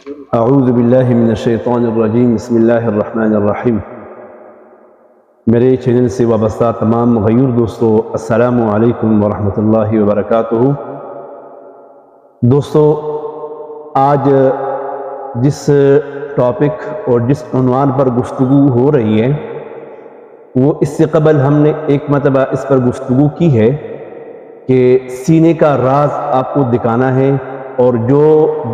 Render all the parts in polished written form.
اعوذ باللہ من الشیطان الرجیم بسم اللہ الرحمن الرحیم۔ میرے چینل سے وابستہ تمام غیور دوستو السلام علیکم ورحمۃ اللہ وبرکاتہ۔ دوستو، آج جس ٹاپک اور جس عنوان پر گفتگو ہو رہی ہے وہ اس سے قبل ہم نے ایک مرتبہ اس پر گفتگو کی ہے کہ سینے کا راز آپ کو دکھانا ہے، اور جو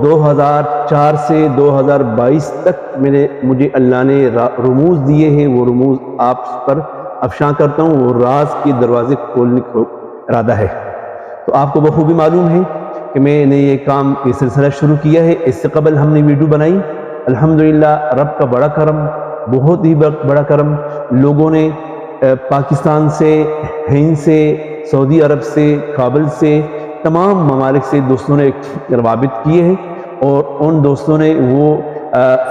2004 سے 2022 تک مجھے اللہ نے رموز دیے ہیں وہ رموز آپ پر افشاں کرتا ہوں۔ وہ راز کے دروازے کھولنے کا ارادہ ہے۔ تو آپ کو بخوبی معلوم ہے کہ میں نے یہ کام یہ سلسلہ شروع کیا ہے۔ اس سے قبل ہم نے ویڈیو بنائی، الحمدللہ رب کا بڑا کرم، بہت ہی بڑا کرم، لوگوں نے پاکستان سے، ہند سے، سعودی عرب سے، کابل سے، تمام ممالک سے دوستوں نے روابط کیے ہیں، اور ان دوستوں نے وہ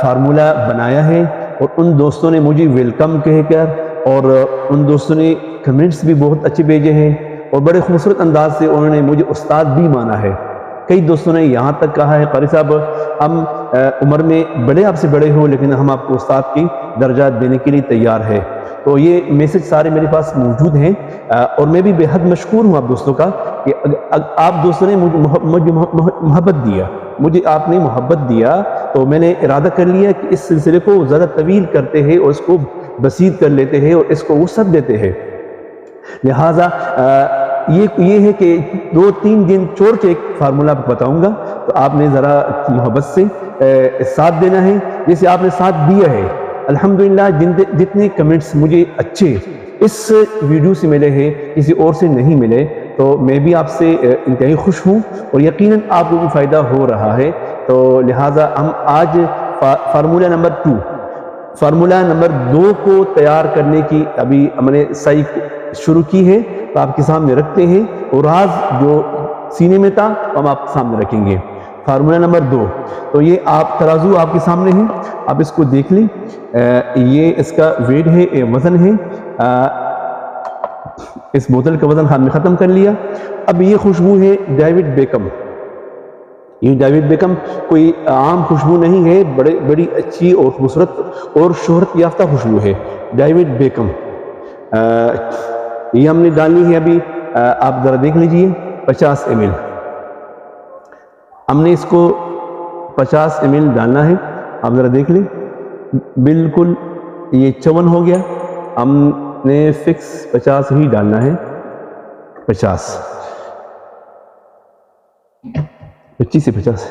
فارمولہ بنایا ہے، اور ان دوستوں نے مجھے ویلکم کہہ کر، اور ان دوستوں نے کمنٹس بھی بہت اچھے بھیجے ہیں، اور بڑے خوبصورت انداز سے انہوں نے مجھے استاد بھی مانا ہے۔ کئی دوستوں نے یہاں تک کہا ہے قاری صاحب ہم عمر میں بڑے آپ سے بڑے ہو لیکن ہم آپ کو استاد کی درجات دینے کے لیے تیار ہے۔ تو یہ میسج سارے میرے پاس موجود ہیں، اور میں بھی بے حد مشکور ہوں آپ دوستوں کا کہ آپ دوستوں نے مجھے محبت دیا، مجھے آپ نے محبت دیا، تو میں نے ارادہ کر لیا کہ اس سلسلے کو زیادہ طویل کرتے ہیں اور اس کو بسیط کر لیتے ہیں اور اس کو وسعت دیتے ہیں۔ لہٰذا یہ ہے کہ 2-3 دن چھوڑ کے ایک فارمولہ بتاؤں گا، تو آپ نے ذرا محبت سے ساتھ دینا ہے جیسے آپ نے ساتھ دیا ہے۔ الحمدللہ جتنے کمنٹس مجھے اچھے اس ویڈیو سے ملے ہیں، کسی اور سے نہیں ملے، تو میں بھی آپ سے انتہائی خوش ہوں، اور یقیناً آپ کو بھی فائدہ ہو رہا ہے۔ تو لہٰذا ہم آج فارمولہ نمبر 2 کو تیار کرنے کی ابھی ہم نے صحیح شروع کی ہے، تو آپ کے سامنے رکھتے ہیں، اور راز جو سینے میں تھا ہم آپ کے سامنے رکھیں گے۔ فارمولہ نمبر 2، تو یہ آپ ترازو آپ کے سامنے ہیں، آپ اس کو دیکھ لیں، یہ اس کا ویٹ ہے، وزن ہے، اس بوتل کا وزن ہم نے ختم کر لیا۔ اب یہ خوشبو ہے ڈیوڈ بیکم۔ یہ ڈیوڈ بیکم کوئی عام خوشبو نہیں ہے، بڑی اچھی اور خوبصورت اور شہرت یافتہ خوشبو ہے ڈیوڈ بیکم۔ یہ ہم نے ڈالنی ہے ابھی، آپ ذرا دیکھ لیجئے، 50 ml ہم نے اس کو 50 ml ڈالنا ہے، آپ ذرا دیکھ لیں، بالکل یہ 54 ہو گیا، ہم نے فکس 50 ہی ڈالنا ہے، 25 سے 50۔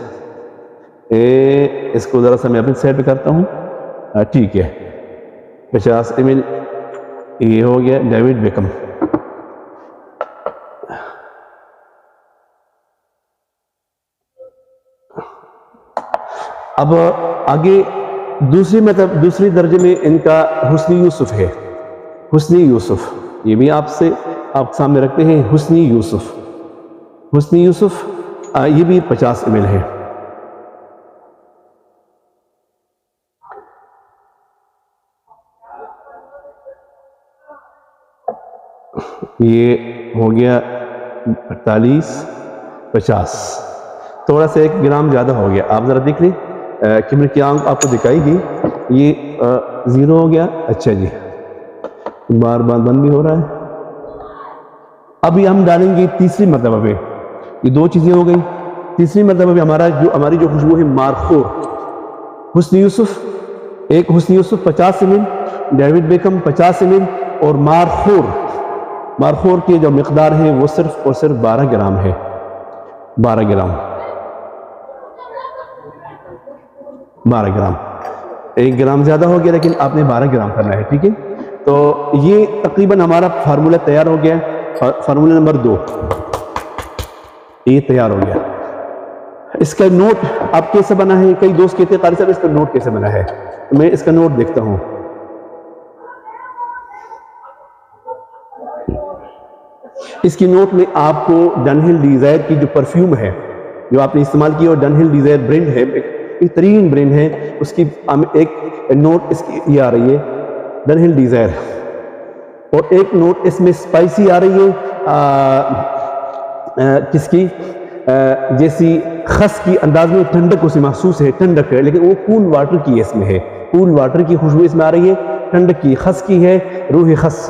اس کو ذرا سا میں اپنے سائڈ پہ کرتا ہوں، ٹھیک ہے، 50 ml یہ ہو گیا ڈیوڈ بیکم۔ اب آگے دوسری درجے میں ان کا حسنی یوسف ہے، حسنی یوسف، یہ بھی آپ سامنے رکھتے ہیں، حسنی یوسف یہ بھی 50 ml ہے۔ یہ ہو گیا 48، 50، تھوڑا سا 1 گرام زیادہ ہو گیا، آپ ذرا دیکھ لیں، کیمرے کی آنکھ آپ کو دکھائی گی، یہ 0 ہو گیا۔ اچھا جی، بار بند بھی ہو رہا ہے۔ ابھی ہم ڈالیں گے تیسری مرتبہ پہ، یہ 2 چیزیں ہو گئی، تیسری مرتبہ پہ ہماری جو خوشبو ہے مارخور، حسنی یوسف، ایک حسنی یوسف 50 ml، ڈیوڈ بیکم 50 ml، اور مارخور کی جو مقدار ہے وہ صرف اور صرف 12 گرام ہے، 12 گرام، 1 گرام زیادہ ہو گیا لیکن آپ نے 12 گرام کرنا ہے، ٹھیک ہے۔ تو یہ تقریباً ہمارا فارمولہ تیار ہو گیا، فارمولہ نمبر 2 یہ تیار ہو گیا۔ اس کا نوٹ آپ کیسے بنا ہے؟ کئی دوست کہتے ہیں قاری صاحب اس کا نوٹ کیسے بنا ہے؟ میں اس کا نوٹ دیکھتا ہوں۔ اس کی نوٹ میں آپ کو ڈنہل ڈیزائر کی جو پرفیوم ہے جو آپ نے استعمال کی، اور ڈنہل ڈیزائر برینڈ ہے، بہترین برینڈ ہے، اس کی ایک نوٹ اس کی یہ آ رہی ہے ڈنہل ڈیزائر، اور ایک نوٹ اس میں اسپائسی آ رہی ہے، کس کی؟ جیسی خس کی انداز میں ٹھنڈک اسے محسوس ہے، ٹھنڈک ہے، لیکن وہ کول واٹر کی اس میں ہے، کول واٹر کی خوشبو اس میں آ رہی ہے، ٹھنڈک کی، خس کی ہے، روح خس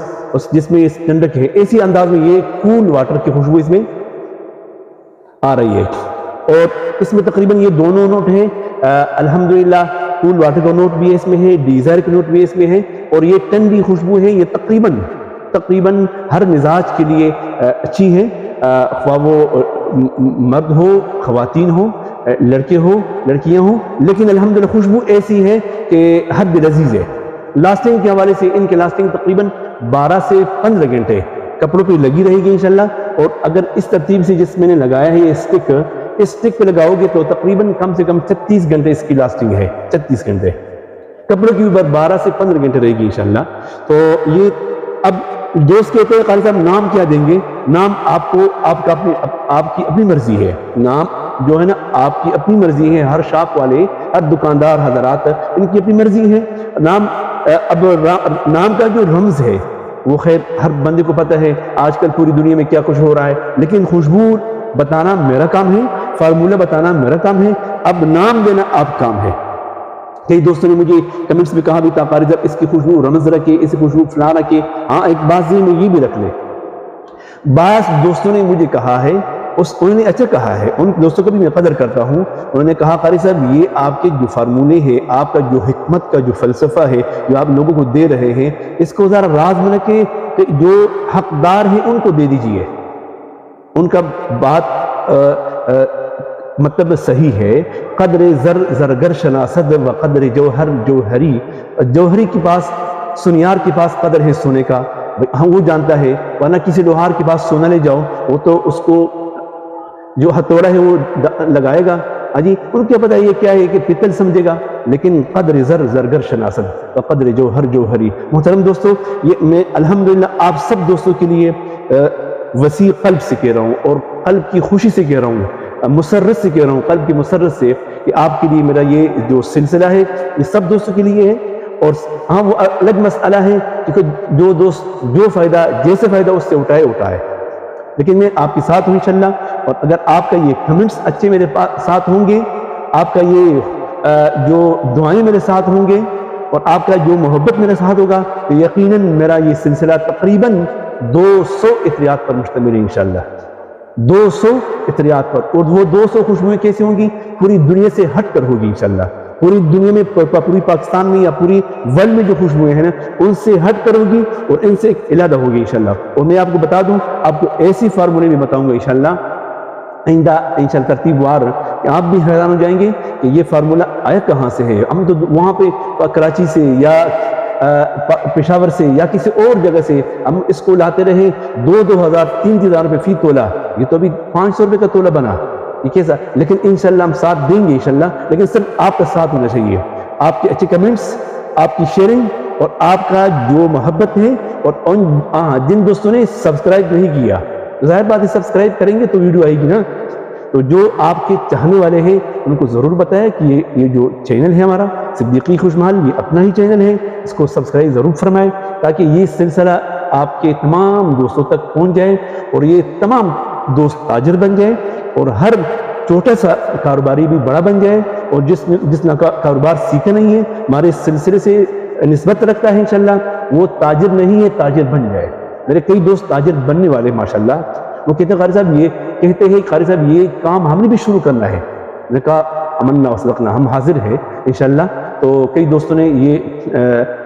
جس میں اس ٹھنڈک ہے، اسی انداز میں یہ کول واٹر کی خوشبو اس میں آ رہی ہے۔ اور اس میں تقریباً یہ دونوں نوٹ ہیں، الحمدللہ کول واٹر کا نوٹ بھی اس میں ہے، ڈیزائر کا نوٹ بھی اس میں ہے، اور یہ ٹھنڈی خوشبو ہے، یہ تقریباً ہر مزاج کے لیے اچھی ہے، خواہ وہ مرد ہو، خواتین ہو، لڑکے ہو، لڑکیاں ہوں، لیکن الحمدللہ خوشبو ایسی ہے کہ حد لذیذ ہے۔ لاسٹنگ کے حوالے سے ان کی لاسٹنگ تقریباً 12 سے 15 گھنٹے کپڑوں پہ لگی رہے گی انشاءاللہ، اور اگر اس ترتیب سے جس میں نے لگایا ہے یہ اسٹک پہ لگاؤ گے تو تقریباً کم سے کم 36 گھنٹے اس کی لاسٹنگ ہے، 36 گھنٹے کپڑوں کی اوپر 12 سے 15 گھنٹے رہے گی انشاءاللہ۔ تو یہ اب دوست کہتے ہیں قاری صاحب نام کیا دیں گے؟ نام آپ کی اپنی مرضی ہے، نام جو ہے نا آپ کی اپنی مرضی ہے، ہر شاپ والے، ہر دکاندار حضرات ان کی اپنی مرضی ہے۔ نام کا جو رمز ہے وہ خیر ہر بندے کو پتہ ہے آج کل پوری دنیا میں کیا کچھ ہو رہا ہے، لیکن خوشبو بتانا میرا کام ہے، فارمولہ بتانا میرا کام ہے، اب نام دینا آپ کام ہے۔ کئی دوستوں نے مجھے کمنٹس میں کہا بھی تھا قاری صاحب اس کی خوشبو رمز رکھے، اس کی خوشبو فلاں رکھے، ہاں ایک بات ذہن میں یہ بھی رکھ لیں، بعض دوستوں نے مجھے کہا ہے، انہوں نے اچھا کہا ہے، ان دوستوں کو بھی میں قدر کرتا ہوں، انہوں نے کہا قاری صاحب یہ آپ کے جو فارمولے ہیں، آپ کا جو حکمت کا جو فلسفہ ہے جو آپ لوگوں کو دے رہے ہیں، اس کو ذرا راز میں رکھیں کہ جو حقدار ہیں ان کو دے دیجئے، ان کا بات مطلب صحیح ہے۔ قدر زرگر شناسد و قدر جوہر جوہری کے پاس، سنیار کے پاس قدر ہے سونے کا، ہم وہ جانتا ہے، ورنہ کسی لوہار کے پاس سونا لے جاؤ وہ تو اس کو جو ہتھوڑا ہے وہ لگائے گا، جی ان کو پتہ یہ کیا ہے کہ پتل سمجھے گا، لیکن قدر زرگر شناسد و قدر جوہری۔ محترم دوستو، یہ میں الحمدللہ آپ سب دوستوں کے لیے وسیع قلب سے کہہ رہا ہوں، اور قلب کی خوشی سے کہہ رہا ہوں، مسرت سے کہہ رہا ہوں، قلب کی مسرت سے، کہ آپ کے لیے میرا یہ جو سلسلہ ہے یہ سب دوستوں کے لیے ہے۔ اور ہاں وہ الگ مسئلہ ہے کہ جو دوست جو فائدہ جیسے فائدہ اس سے اٹھائے، لیکن میں آپ کے ساتھ ہوں انشاءاللہ، اور اگر آپ کا یہ کمنٹس اچھے میرے ساتھ ہوں گے، آپ کا یہ جو دعائیں میرے ساتھ ہوں گے، اور آپ کا جو محبت میرے ساتھ ہوگا، تو یقیناً میرا یہ سلسلہ تقریباً 200 عطریات پر مشتمل ہے انشاءاللہ، 200 عطریات پر، اور وہ 200 خوشبوئیں کیسے ہوں گی؟ پوری دنیا سے ہٹ کر ہوگی انشاءاللہ، پوری دنیا میں، پوری پاکستان میں یا پوری ورلڈ میں جو خوشبوئیں ہیں نا ان سے ہٹ کر ہوگی، اور ان سے علیحدہ ہوگی انشاءاللہ۔ اور میں آپ کو بتا دوں، آپ کو ایسی فارمولے بھی بتاؤں گا انشاءاللہ آئندہ انشاءاللہ ترتیب وار، کہ آپ بھی حیران ہو جائیں گے کہ یہ فارمولہ آیا کہاں سے ہے۔ ہم تو وہاں پہ کراچی سے یا پشاور سے یا کسی اور جگہ سے ہم اس کو لاتے رہے، 2,000 3,000 روپے فی تولہ، یہ تو ابھی 500 روپے کا تولہ بنا، یہ کیسا؟ لیکن انشاءاللہ ہم ساتھ دیں گے انشاءاللہ، لیکن صرف آپ کا ساتھ ہونا چاہیے، آپ کے اچھے کمنٹس، آپ کی شیئرنگ، اور آپ کا جو محبت ہے، اور جن دوستوں نے سبسکرائب نہیں کیا، ظاہر بات ہے سبسکرائب کریں گے تو ویڈیو آئے گی نا، تو جو آپ کے چاہنے والے ہیں ان کو ضرور بتائیں کہ یہ جو چینل ہے ہمارا صدیقی خوشمحال، یہ اپنا ہی چینل ہے، اس کو سبسکرائب ضرور فرمائیں، تاکہ یہ سلسلہ آپ کے تمام دوستوں تک پہنچ جائے، اور یہ تمام دوست تاجر بن جائیں، اور ہر چھوٹا سا کاروباری بھی بڑا بن جائے، اور جس نے کاروبار سیکھا نہیں ہے، ہمارے سلسلے سے نسبت رکھتا ہے انشاءاللہ، وہ تاجر نہیں ہے، تاجر بن جائے۔ میرے کئی دوست تاجر بننے والے ماشاءاللہ، وہ کہتے ہیں قاری صاحب یہ کہتے ہیں قاری صاحب یہ کام ہم نے بھی شروع کرنا ہے، میں نے کہا امنا وصدقنا، ہم حاضر ہیں انشاءاللہ۔ تو کئی دوستوں نے یہ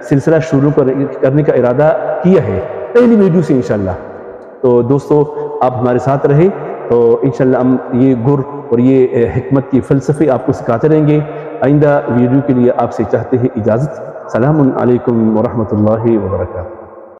سلسلہ شروع کرنے کا ارادہ کیا ہے پہلی ویڈیو سے انشاءاللہ۔ تو دوستو آپ ہمارے ساتھ رہے تو انشاءاللہ ہم یہ گر اور یہ حکمت کی فلسفے آپ کو سکھاتے رہیں گے۔ آئندہ ویڈیو کے لیے آپ سے چاہتے ہیں اجازت۔ السلام علیکم ورحمۃ اللہ وبرکاتہ۔